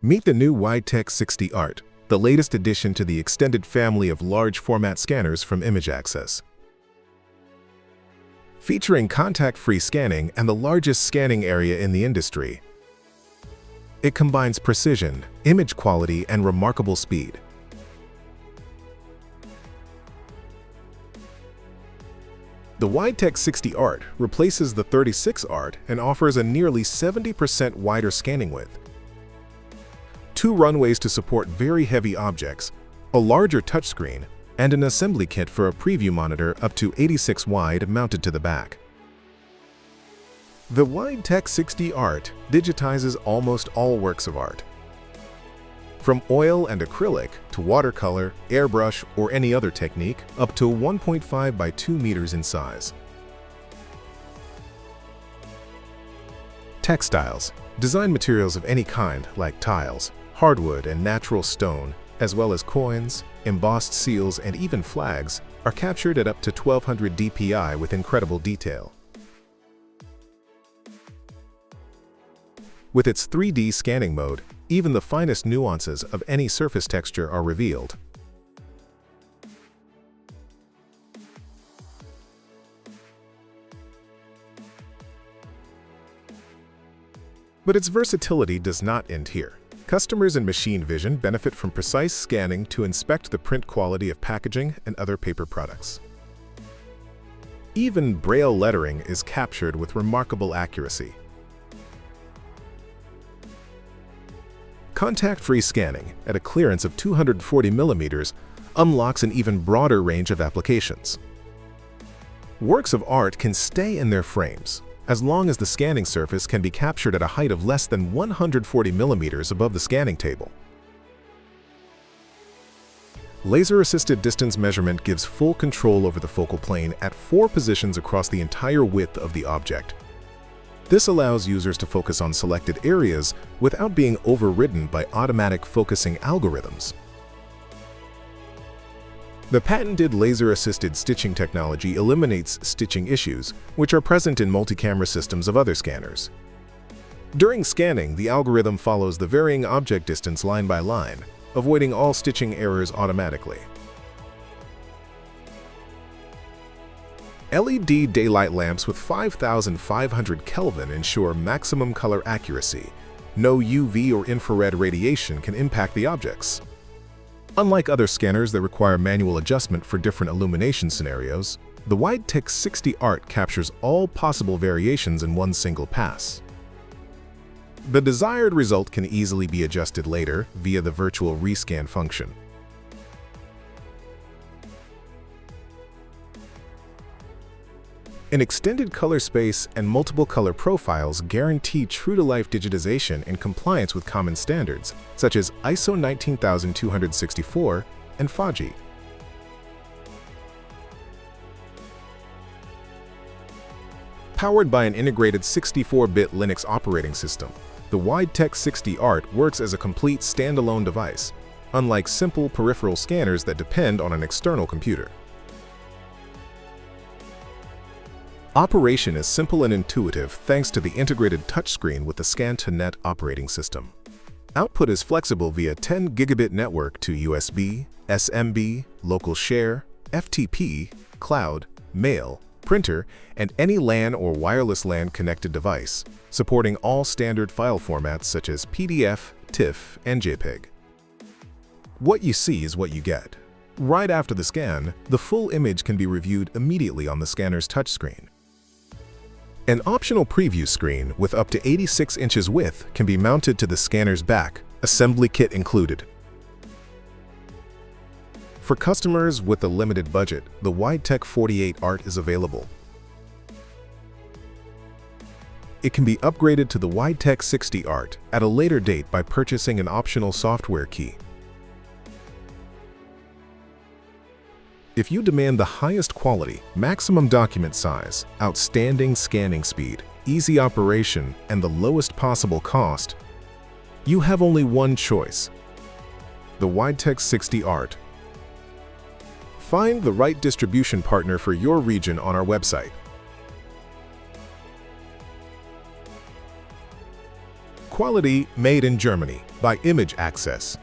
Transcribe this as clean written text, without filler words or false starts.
Meet the new WideTEK 60 Art, the latest addition to the extended family of large format scanners from Image Access. Featuring contact-free scanning and the largest scanning area in the industry, it combines precision, image quality, and remarkable speed. The WideTEK 60 Art replaces the 36 Art and offers a nearly 70% wider scanning width, 2 runways to support very heavy objects, a larger touchscreen, and an assembly kit for a preview monitor up to 86 wide mounted to the back. The WideTEK 60 Art digitizes almost all works of art. From oil and acrylic to watercolor, airbrush, or any other technique, up to 1.5 by 2 meters in size. Textiles, design materials of any kind like tiles, hardwood, and natural stone, as well as coins, embossed seals, and even flags, are captured at up to 1200 dpi with incredible detail. With its 3D scanning mode, even the finest nuances of any surface texture are revealed. But its versatility does not end here. Customers in machine vision benefit from precise scanning to inspect the print quality of packaging and other paper products. Even Braille lettering is captured with remarkable accuracy. Contact-free scanning at a clearance of 240 millimeters unlocks an even broader range of applications. Works of art can stay in their frames, as long as the scanning surface can be captured at a height of less than 140 millimeters above the scanning table. Laser-assisted distance measurement gives full control over the focal plane at 4 positions across the entire width of the object. This allows users to focus on selected areas without being overridden by automatic focusing algorithms. The patented laser-assisted stitching technology eliminates stitching issues, which are present in multi-camera systems of other scanners. During scanning, the algorithm follows the varying object distance line by line, avoiding all stitching errors automatically. LED daylight lamps with 5500 Kelvin ensure maximum color accuracy. No UV or infrared radiation can impact the objects. Unlike other scanners that require manual adjustment for different illumination scenarios, the WideTEK 60 Art captures all possible variations in one single pass. The desired result can easily be adjusted later via the virtual rescan function. An extended color space and multiple color profiles guarantee true-to-life digitization in compliance with common standards, such as ISO 19264 and FAGI. Powered by an integrated 64-bit Linux operating system, the WideTEK 60 Art works as a complete standalone device, unlike simple peripheral scanners that depend on an external computer. Operation is simple and intuitive thanks to the integrated touchscreen with the Scan-to-Net operating system. Output is flexible via 10 gigabit network to USB, SMB, local share, FTP, cloud, mail, printer, and any LAN or wireless LAN connected device, supporting all standard file formats such as PDF, TIFF, and JPEG. What you see is what you get. Right after the scan, the full image can be reviewed immediately on the scanner's touchscreen. An optional preview screen with up to 86 inches width can be mounted to the scanner's back, assembly kit included. For customers with a limited budget, the WideTEK 48 Art is available. It can be upgraded to the WideTEK 60 Art at a later date by purchasing an optional software key. If you demand the highest quality, maximum document size, outstanding scanning speed, easy operation, and the lowest possible cost, you have only one choice: the WideTEK 60 Art. Find the right distribution partner for your region on our website. Quality made in Germany by Image Access.